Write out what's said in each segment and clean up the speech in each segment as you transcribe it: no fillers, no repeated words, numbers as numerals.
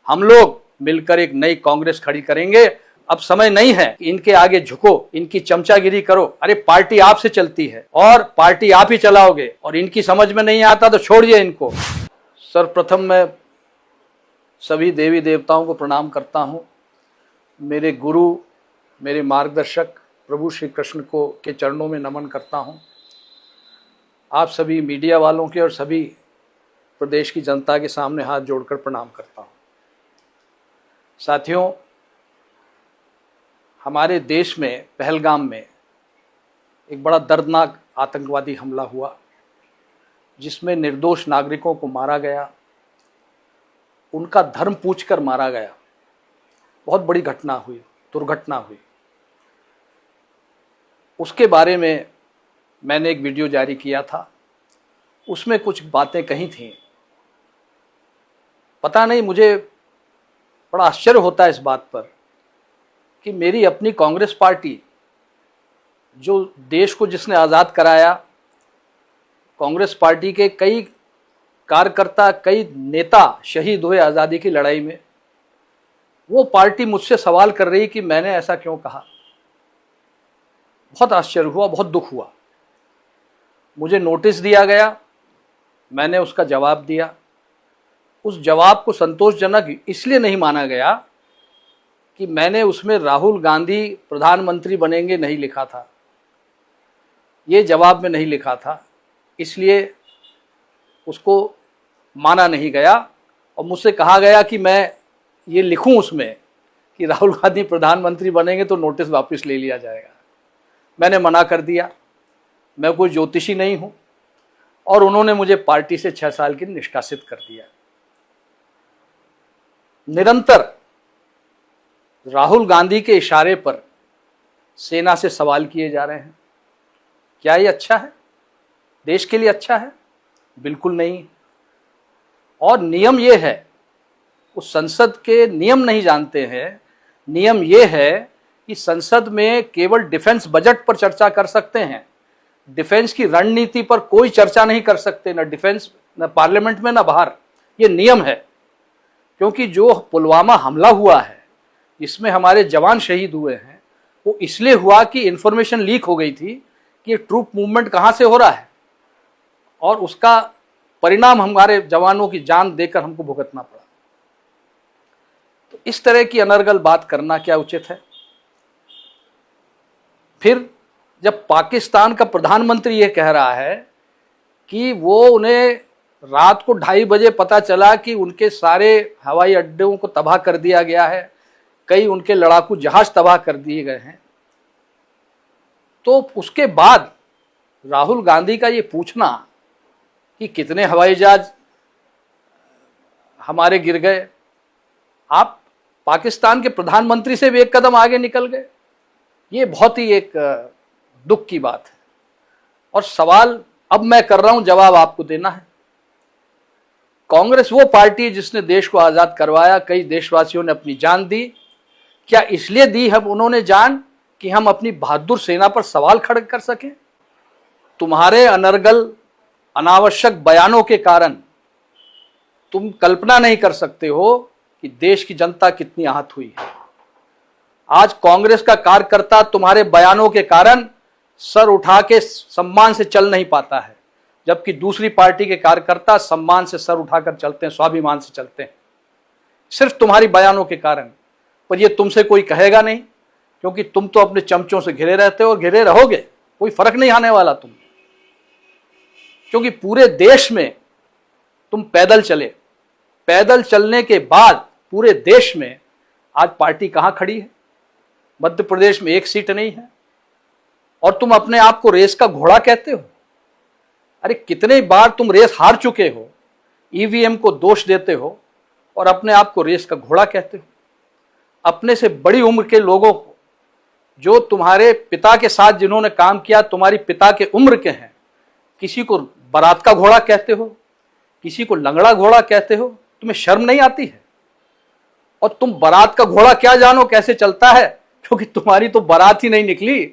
हम लोग मिलकर एक नई कांग्रेस खड़ी करेंगे। अब समय नहीं है कि इनके आगे झुको, इनकी चमचागिरी करो। अरे पार्टी आपसे चलती है और पार्टी आप ही चलाओगे, और इनकी समझ में नहीं आता तो छोड़िए इनको। सर्वप्रथम मैं सभी देवी देवताओं को प्रणाम करता हूँ। मेरे गुरु, मेरे मार्गदर्शक प्रभु श्री कृष्ण को के चरणों में नमन करता हूँ। आप सभी मीडिया वालों के और सभी प्रदेश की जनता के सामने हाथ जोड़कर प्रणाम करता हूँ। साथियों, हमारे देश में पहलगाम में एक बड़ा दर्दनाक आतंकवादी हमला हुआ, जिसमें निर्दोष नागरिकों को मारा गया, उनका धर्म पूछकर मारा गया। बहुत बड़ी घटना हुई, दुर्घटना हुई। उसके बारे में मैंने एक वीडियो जारी किया था। उसमें कुछ बातें कही थीं। पता नहीं, मुझे बड़ा आश्चर्य होता है इस बात पर कि मेरी अपनी कांग्रेस पार्टी, जो देश को जिसने आज़ाद कराया, कांग्रेस पार्टी के कई कार्यकर्ता, कई नेता शहीद हुए आज़ादी की लड़ाई में, वो पार्टी मुझसे सवाल कर रही कि मैंने ऐसा क्यों कहा। बहुत आश्चर्य हुआ, बहुत दुख हुआ। मुझे नोटिस दिया गया, मैंने उसका जवाब दिया। उस जवाब को संतोषजनक इसलिए नहीं माना गया कि मैंने उसमें राहुल गांधी प्रधानमंत्री बनेंगे नहीं लिखा था, ये जवाब में नहीं लिखा था, इसलिए उसको माना नहीं गया। और मुझसे कहा गया कि मैं ये लिखूं उसमें कि राहुल गांधी प्रधानमंत्री बनेंगे तो नोटिस वापस ले लिया जाएगा। मैंने मना कर दिया। मैं कोई ज्योतिषी नहीं हूं, और उन्होंने मुझे पार्टी से 6 साल के निष्कासित कर दिया। निरंतर राहुल गांधी के इशारे पर सेना से सवाल किए जा रहे हैं। क्या ये अच्छा है? देश के लिए अच्छा है? बिल्कुल नहीं। और नियम ये है, उस संसद के नियम नहीं जानते हैं। नियम ये है कि संसद में केवल डिफेंस बजट पर चर्चा कर सकते हैं, डिफेंस की रणनीति पर कोई चर्चा नहीं कर सकते, न डिफेंस, न पार्लियामेंट में, न बाहर। ये नियम है। क्योंकि जो पुलवामा हमला हुआ है, जिसमें हमारे जवान शहीद हुए हैं, वो इसलिए हुआ कि इंफॉर्मेशन लीक हो गई थी कि ये ट्रूप मूवमेंट कहाँ से हो रहा है, और उसका परिणाम हमारे जवानों की जान देकर हमको भुगतना पड़ा। तो इस तरह की अनर्गल बात करना क्या उचित है? फिर जब पाकिस्तान का प्रधानमंत्री ये कह रहा है कि वो उन्हें रात को 2:30 बजे पता चला कि उनके सारे हवाई अड्डों को तबाह कर दिया गया है, कई उनके लड़ाकू जहाज तबाह कर दिए गए हैं, तो उसके बाद राहुल गांधी का ये पूछना कि कितने हवाई जहाज हमारे गिर गए, आप पाकिस्तान के प्रधानमंत्री से भी एक कदम आगे निकल गए, ये बहुत ही एक दुख की बात है। और सवाल अब मैं कर रहा हूं, जवाब आपको देना है। कांग्रेस वो पार्टी है जिसने देश को आजाद करवाया, कई देशवासियों ने अपनी जान दी। क्या इसलिए दी है उन्होंने जान कि हम अपनी बहादुर सेना पर सवाल खड़े कर सकें? तुम्हारे अनर्गल, अनावश्यक बयानों के कारण तुम कल्पना नहीं कर सकते हो कि देश की जनता कितनी आहत हुई है। आज कांग्रेस का कार्यकर्ता तुम्हारे बयानों के कारण सर उठा के सम्मान से चल नहीं पाता है, जबकि दूसरी पार्टी के कार्यकर्ता सम्मान से सर उठाकर चलते हैं, स्वाभिमान से चलते हैं, सिर्फ तुम्हारी बयानों के कारण। पर ये तुमसे कोई कहेगा नहीं, क्योंकि तुम तो अपने चमचों से घिरे रहते हो, घिरे रहोगे, कोई फर्क नहीं आने वाला तुम। क्योंकि पूरे देश में तुम पैदल चले, पैदल चलने के बाद पूरे देश में आज पार्टी कहां खड़ी है? मध्य प्रदेश में 1 सीट नहीं है, और तुम अपने आप को रेस का घोड़ा कहते हो। अरे कितने बार तुम रेस हार चुके हो, ईवीएम को दोष देते हो और अपने आप को रेस का घोड़ा कहते हो। अपने से बड़ी उम्र के लोगों को, जो तुम्हारे पिता के साथ जिन्होंने काम किया, तुम्हारी पिता के उम्र के हैं, किसी को बारात का घोड़ा कहते हो, किसी को लंगड़ा घोड़ा कहते हो। तुम्हें शर्म नहीं आती है? और तुम बारात का घोड़ा क्या जानो कैसे चलता है, क्योंकि तुम्हारी तो बारात ही नहीं निकली,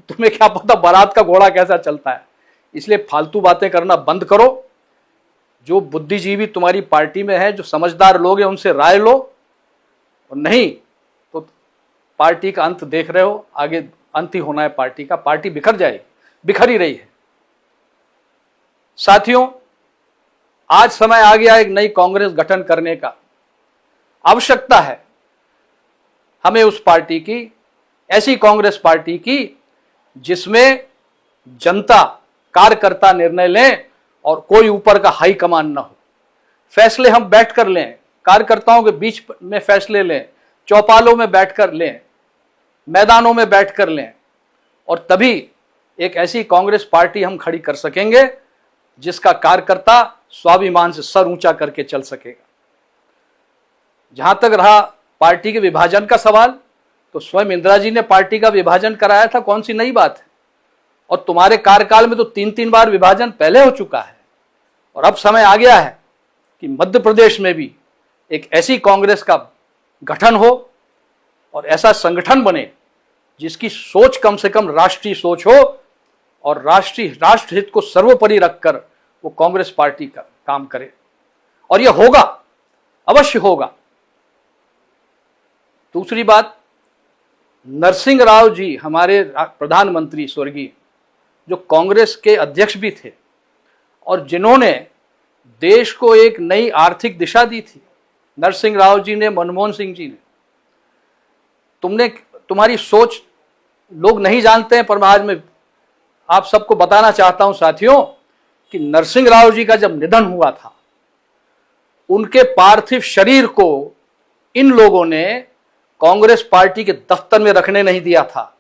तुम्हें क्या पता बारात का घोड़ा कैसा चलता है। इसलिए फालतू बातें करना बंद करो। जो बुद्धिजीवी तुम्हारी पार्टी में है, जो समझदार लोग हैं, उनसे राय लो और नहीं तो पार्टी का अंत देख रहे हो, आगे अंत ही होना है पार्टी का, पार्टी बिखर जाएगी, बिखर ही रही है। साथियों, आज समय आ गया एक नई कांग्रेस गठन करने का। आवश्यकता है हमें उस पार्टी की, ऐसी कांग्रेस पार्टी की जिसमें जनता, कार्यकर्ता निर्णय लें और कोई ऊपर का हाई कमान ना हो। फैसले हम बैठ कर लें, कार्यकर्ताओं के बीच में फैसले लें, चौपालों में बैठकर लें, मैदानों में बैठकर लें, और तभी एक ऐसी कांग्रेस पार्टी हम खड़ी कर सकेंगे जिसका कार्यकर्ता स्वाभिमान से सर ऊंचा करके चल सकेगा। जहां तक रहा पार्टी के विभाजन का सवाल, तो स्वयं इंदिरा जी ने पार्टी का विभाजन कराया था, कौन सी नई बात है। और तुम्हारे कार्यकाल में तो 3-3 बार विभाजन पहले हो चुका है। और अब समय आ गया है कि मध्य प्रदेश में भी एक ऐसी कांग्रेस का गठन हो और ऐसा संगठन बने जिसकी सोच कम से कम राष्ट्रीय सोच हो और राष्ट्र हित को सर्वोपरि रखकर वो कांग्रेस पार्टी का काम करे। और यह होगा, अवश्य होगा। दूसरी बात, नरसिंह राव जी हमारे प्रधानमंत्री स्वर्गीय, जो कांग्रेस के अध्यक्ष भी थे और जिन्होंने देश को एक नई आर्थिक दिशा दी थी, नरसिंह राव जी ने, मनमोहन सिंह जी ने। तुम्हारी सोच लोग नहीं जानते हैं, पर आज मैं आप सबको बताना चाहता हूं साथियों कि नरसिंह राव जी का जब निधन हुआ था, उनके पार्थिव शरीर को इन लोगों ने कांग्रेस पार्टी के दफ्तर में रखने नहीं दिया था।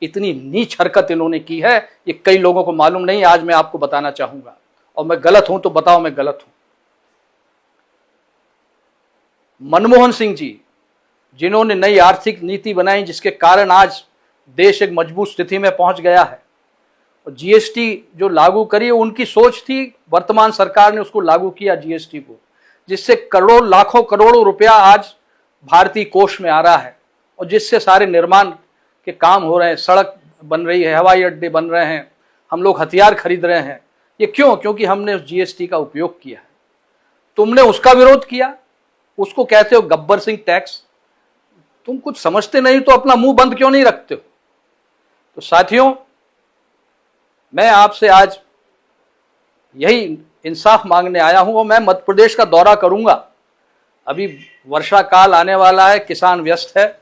इतनी नीच हरकत इन्होंने की है, ये कई लोगों को मालूम नहीं। आज मैं आपको बताना चाहूंगा, और मैं गलत हूं तो बताओ मैं गलत हूं। मनमोहन सिंह जी, जिन्होंने नई आर्थिक नीति बनाई जिसके कारण आज देश एक मजबूत स्थिति में पहुंच गया है, और जीएसटी जो लागू करी, उनकी सोच थी, वर्तमान सरकार ने उसको लागू किया जीएसटी को, जिससे करोड़ों लाखों करोड़ों रुपया आज भारतीय कोष में आ रहा है, और जिससे सारे निर्माण के काम हो रहे हैं, सड़क बन रही है, हवाई अड्डे बन रहे हैं, हम लोग हथियार खरीद रहे हैं। ये क्यों? क्योंकि हमने उस जीएसटी का उपयोग किया है। तुमने उसका विरोध किया, उसको कहते हो गब्बर सिंह टैक्स। तुम कुछ समझते नहीं तो अपना मुंह बंद क्यों नहीं रखते हो? तो साथियों, मैं आपसे आज यही इंसाफ मांगने आया हूं, और मैं मध्य प्रदेश का दौरा करूंगा। अभी वर्षा काल आने वाला है, किसान व्यस्त है।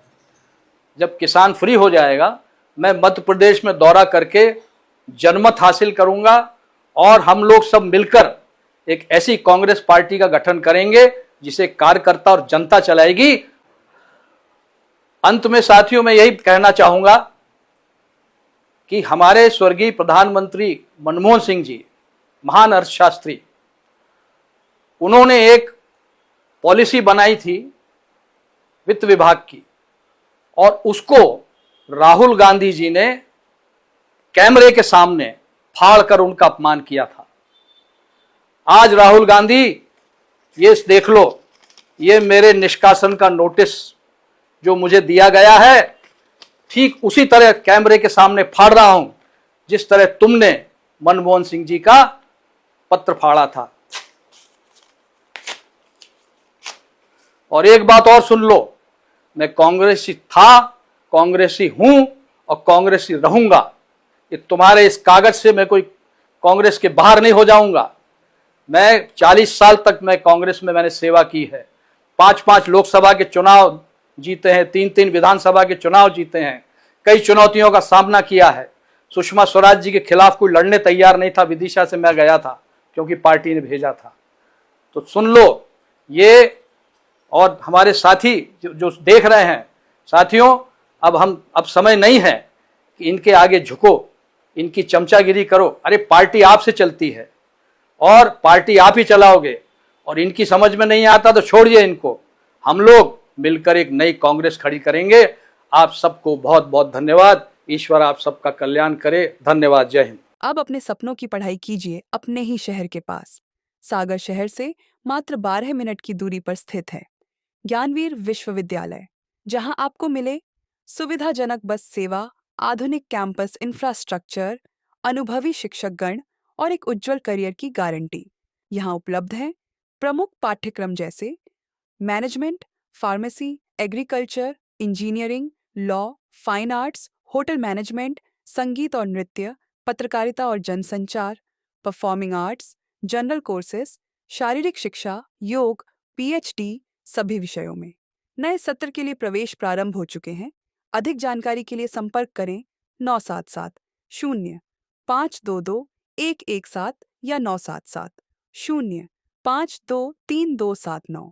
जब किसान फ्री हो जाएगा, मैं मध्य प्रदेश में दौरा करके जनमत हासिल करूंगा, और हम लोग सब मिलकर एक ऐसी कांग्रेस पार्टी का गठन करेंगे जिसे कार्यकर्ता और जनता चलाएगी। अंत में साथियों, मैं यही कहना चाहूंगा कि हमारे स्वर्गीय प्रधानमंत्री मनमोहन सिंह जी, महान अर्थशास्त्री, उन्होंने एक पॉलिसी बनाई थी वित्त विभाग की, और उसको राहुल गांधी जी ने कैमरे के सामने फाड़कर उनका अपमान किया था। आज राहुल गांधी, ये देख लो, ये मेरे निष्कासन का नोटिस जो मुझे दिया गया है, ठीक उसी तरह कैमरे के सामने फाड़ रहा हूं जिस तरह तुमने मनमोहन सिंह जी का पत्र फाड़ा था। और एक बात और सुन लो, मैं कांग्रेसी था, कांग्रेसी हूं और कांग्रेसी रहूंगा। ये तुम्हारे इस कागज से मैं कोई कांग्रेस के बाहर नहीं हो जाऊंगा। मैं 40 साल तक मैं कांग्रेस में मैंने सेवा की है। 5-5 लोकसभा के चुनाव जीते हैं, 3-3 विधानसभा के चुनाव जीते हैं, कई चुनौतियों का सामना किया है। सुषमा स्वराज जी के खिलाफ कोई लड़ने तैयार नहीं था, विदिशा से मैं गया था क्योंकि पार्टी ने भेजा था। तो सुन लो ये, और हमारे साथी जो देख रहे हैं, साथियों, अब समय नहीं है कि इनके आगे झुको, इनकी चमचागिरी करो। अरे पार्टी आपसे चलती है और पार्टी आप ही चलाओगे, और इनकी समझ में नहीं आता तो छोड़िए इनको। हम लोग मिलकर एक नई कांग्रेस खड़ी करेंगे। आप सबको बहुत बहुत धन्यवाद। ईश्वर आप सबका कल्याण करे। धन्यवाद। जय हिंद। अब अपने सपनों की पढ़ाई कीजिए अपने ही शहर के पास। सागर शहर से मात्र 12 मिनट की दूरी पर स्थित है ज्ञानवीर विश्वविद्यालय, जहां आपको मिले सुविधाजनक बस सेवा, आधुनिक कैंपस इंफ्रास्ट्रक्चर, अनुभवी शिक्षकगण और एक उज्जवल करियर की गारंटी। यहाँ उपलब्ध है प्रमुख पाठ्यक्रम जैसे management, pharmacy, agriculture, engineering, law, fine arts, hotel management, संगीत और नृत्य, पत्रकारिता और जनसंचार, परफॉर्मिंग आर्ट्स, जनरल कोर्सेज, शारीरिक शिक्षा, योग, पीएचडी, सभी विषयों में। नए सत्र के लिए प्रवेश प्रारंभ हो चुके हैं। अधिक जानकारी के लिए संपर्क करें 977-0522-117 या 977-0523-279।